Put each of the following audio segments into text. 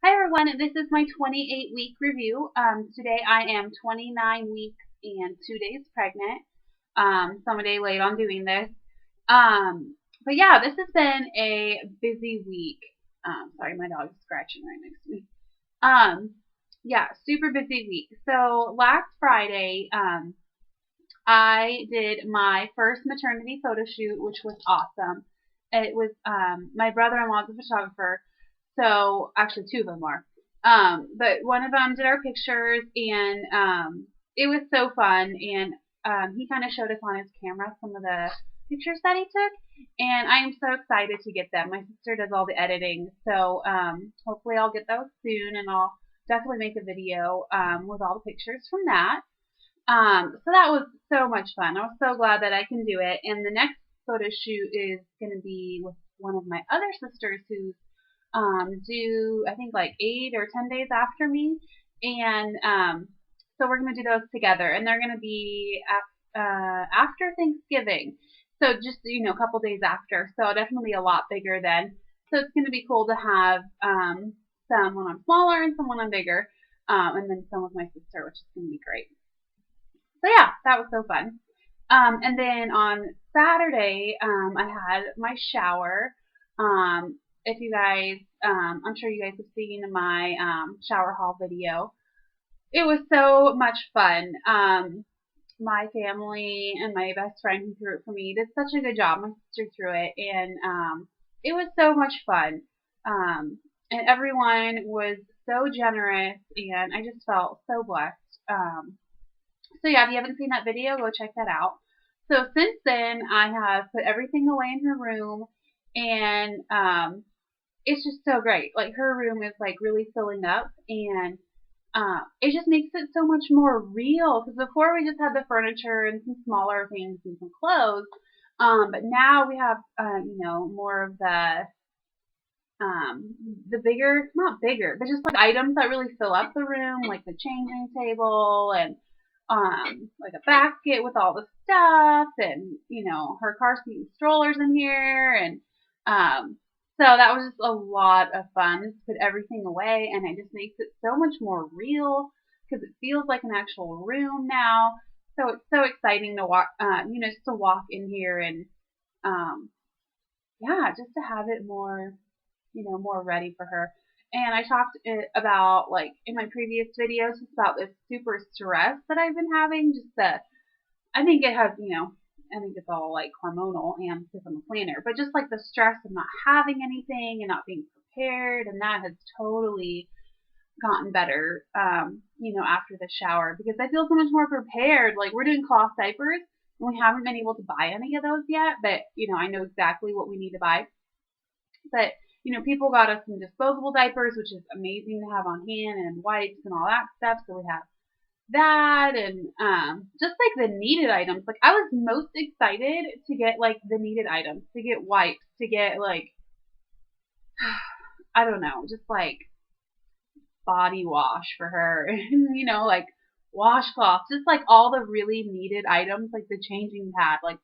Hi everyone, this is my 28-week review. Today I am 29 weeks and 2 days pregnant. So I'm a day late on doing this. But yeah, this has been a busy week. Sorry, my dog's scratching right next to me. Yeah, super busy week. So last Friday, I did my first maternity photo shoot, which was awesome. It was my brother-in-law is a photographer, so actually two of them are. But one of them did our pictures, and it was so fun. And he kind of showed us on his camera some of the pictures that he took, and I am so excited to get them. My sister does all the editing, so hopefully I'll get those soon, and I'll definitely make a video with all the pictures from that. So that was so much fun. I was so glad that I can do it. And the next photo shoot is going to be with one of my other sisters who's due, I think, like 8 or 10 days after me. And so we're going to do those together. And they're going to be after Thanksgiving. So just, a couple days after. So definitely a lot bigger then. So it's going to be cool to have some when I'm smaller and some when I'm bigger. And then some with my sister, which is going to be great. So yeah, that was so fun. And then on Saturday, I had my shower. If you guys, I'm sure you guys have seen my shower haul video. It was so much fun. My family and my best friend who threw it for me did such a good job. My sister threw it, and it was so much fun. And everyone was so generous, and I just felt so blessed. So yeah, if you haven't seen that video, go check that out. So since then, I have put everything away in her room, and it's just so great. Like, her room is like really filling up, and it just makes it so much more real. Because before we just had the furniture and some smaller things and some clothes, but now we have more of the bigger, not bigger, but just like items that really fill up the room, like the changing table and like a basket with all the stuff, and her car seat and strollers in here, and so that was just a lot of fun to put everything away, and it just makes it so much more real because it feels like an actual room now. So it's so exciting to walk, just to walk in here and yeah, just to have it more, more ready for her. And I talked about, like, in my previous videos, just about this super stress that I've been having. Just that I think it has, I think it's all like hormonal and because I'm a planner, but just like the stress of not having anything and not being prepared, and that has totally gotten better, after the shower because I feel so much more prepared. Like, we're doing cloth diapers, and we haven't been able to buy any of those yet, but I know exactly what we need to buy. But people got us some disposable diapers, which is amazing to have on hand, and wipes and all that stuff. So we have that, and just like the needed items. Like, I was most excited to get like the needed items, to get wipes, to get like I don't know, just like body wash for her, like washcloths, just like all the really needed items, like the changing pad, like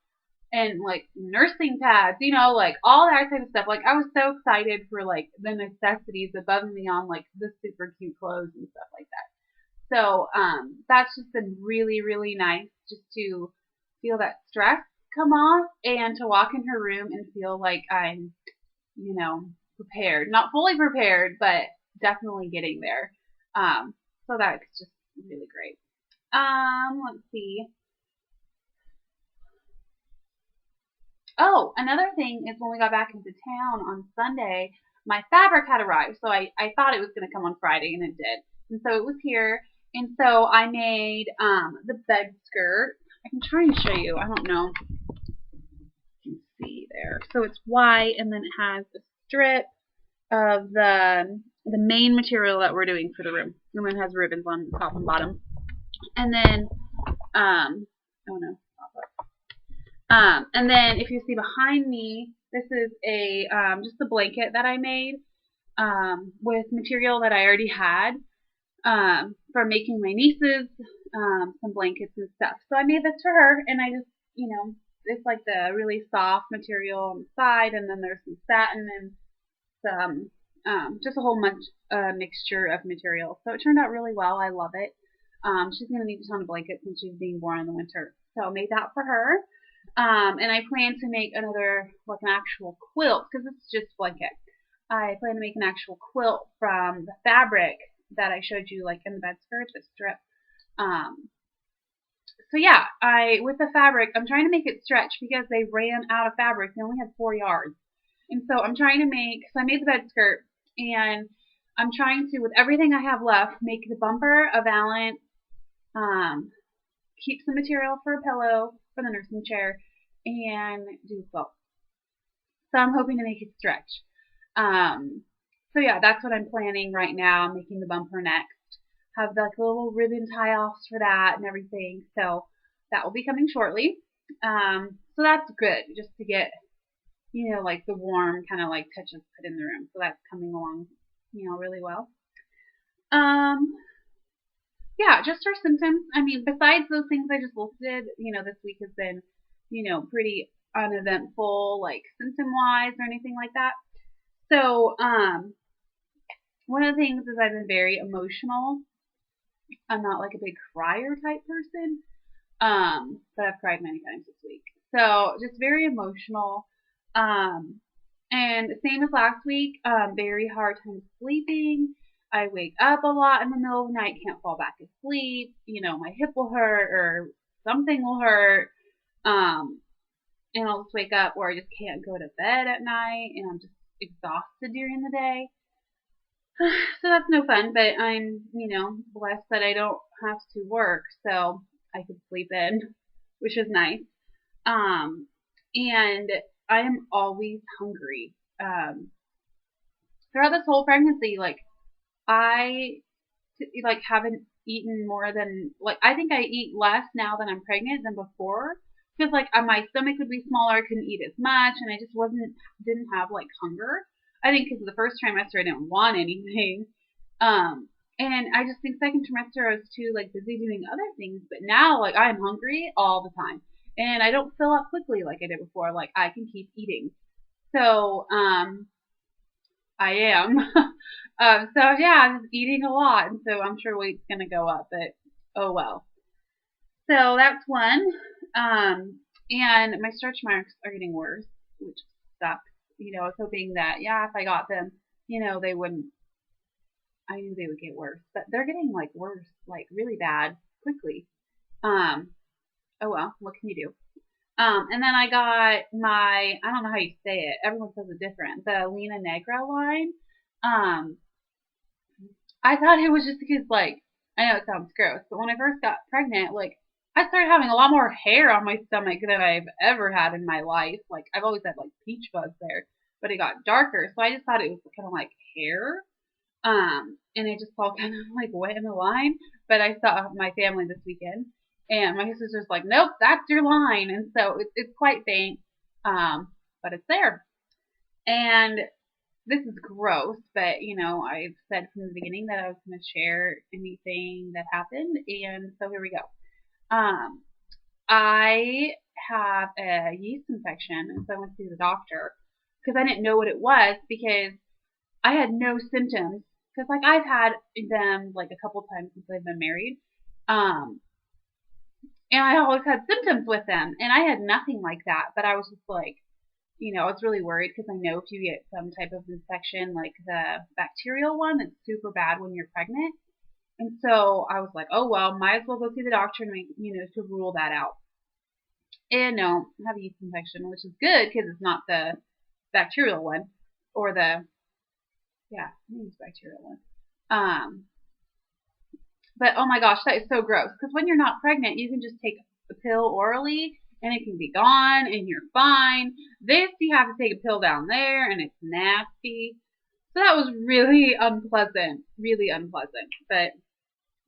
and like nursing pads, like all that type of stuff. Like, I was so excited for like the necessities above and beyond like the super cute clothes and stuff like that. So that's just been really, really nice just to feel that stress come off and to walk in her room and feel like I'm, prepared. Not fully prepared, but definitely getting there. So that's just really great. Let's see. Oh, another thing is when we got back into town on Sunday, my fabric had arrived. So I thought it was going to come on Friday, and it did. And so it was here. And so I made the bed skirt. I can try and show you. I don't know if you can see there. So it's white, and then it has a strip of the main material that we're doing for the room. And then it has ribbons on the top and bottom. And then, oh no. And then if you see behind me, this is a just a blanket that I made with material that I already had from making my nieces some blankets and stuff. So I made this for her, and I just, it's like the really soft material on the side, and then there's some satin and some just a whole mixture of materials. So it turned out really well. I love it. She's going to need a ton of blankets since she's being born in the winter. So I made that for her. And I plan to make another, like an actual quilt, because it's just blanket. I plan to make an actual quilt from the fabric that I showed you, like in the bed skirt, the strip. Um, so yeah, with the fabric, I'm trying to make it stretch because they ran out of fabric. They only had 4 yards. And so I'm trying to so I made the bed skirt, and I'm trying to, with everything I have left, make the bumper a valance, um, keep some material for a pillow for the nursing chair, and do a quilt. So I'm hoping to make it stretch. Um, so yeah, that's what I'm planning right now. I'm making the bumper next. Have like little ribbon tie-offs for that and everything. So that will be coming shortly. So that's good, just to get, like the warm kind of like touches put in the room. So that's coming along, really well. Um, yeah, just our symptoms. I mean, besides those things I just listed, this week has been, pretty uneventful, like symptom wise or anything like that. So, one of the things is I've been very emotional. I'm not like a big crier type person, but I've cried many times this week. So just very emotional. Um, and same as last week, very hard time sleeping. I wake up a lot in the middle of the night, can't fall back asleep. My hip will hurt or something will hurt. Um, and I'll just wake up where I just can't go to bed at night, and I'm just exhausted during the day. So that's no fun, but I'm, blessed that I don't have to work, so I could sleep in, which is nice. Um, and I am always hungry. Throughout this whole pregnancy, like I like haven't eaten more than like I think I eat less now that I'm pregnant than before because like my stomach would be smaller, I couldn't eat as much, and I just didn't have like hunger. I think because the first trimester I didn't want anything, and I just think second trimester I was too like busy doing other things. But now like I'm hungry all the time, and I don't fill up quickly like I did before. Like I can keep eating. So I am. So yeah, I'm just eating a lot, and so I'm sure weight's gonna go up, but oh well. So that's one. And my stretch marks are getting worse, which sucks. I was hoping that yeah, if I got them, they wouldn't. I knew they would get worse, but they're getting like worse, like really bad, quickly. Um. Oh well, what can you do? And then I got I don't know how you say it. Everyone says it different. The Lena negra line. Um, I thought it was just because, like, I know it sounds gross, but when I first got pregnant, like, I started having a lot more hair on my stomach than I've ever had in my life. Like, I've always had, like, peach fuzz there, but it got darker, so I just thought it was kind of like hair. And it just all kind of, like, wet in the line. But I saw my family this weekend, and my sister's like, nope, that's your line. And so it's quite faint, but it's there. And this is gross, but I've said from the beginning that I was going to share anything that happened, and so here we go. Um, I have a yeast infection, and so I went to the doctor because I didn't know what it was because I had no symptoms. Because like I've had them like a couple times since I've been married, um, and I always had symptoms with them, and I had nothing like that. But I was just like, I was really worried because I know if you get some type of infection, like the bacterial one, it's super bad when you're pregnant. And so I was like, oh well, might as well go see the doctor and to rule that out. And no, I have a yeast infection, which is good because it's not the bacterial one or yeah, I think it's bacterial one. But oh my gosh, that is so gross because when you're not pregnant, you can just take a pill orally and it can be gone and you're fine. This, you have to take a pill down there and it's nasty. So that was really unpleasant, really unpleasant. But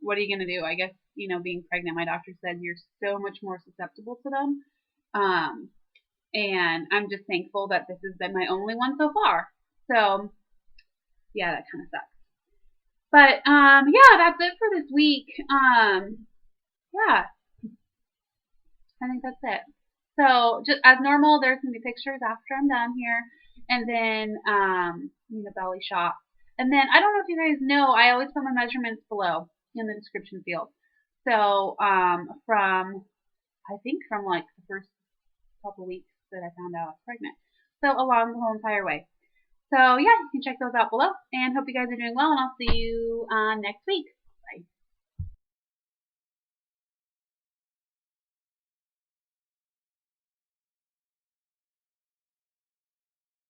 what are you going to do? I guess, being pregnant, my doctor said you're so much more susceptible to them. Um, and I'm just thankful that this has been my only one so far. So, yeah, that kind of sucks. But, yeah, that's it for this week. Yeah, I think that's it. So, just as normal, there's going to be pictures after I'm done here. and then belly shot. And then I don't know if you guys know, I always put my measurements below in the description field. So from I think from like the first couple weeks that I found out I was pregnant. So along the whole entire way. So yeah, you can check those out below, and hope you guys are doing well, and I'll see you next week.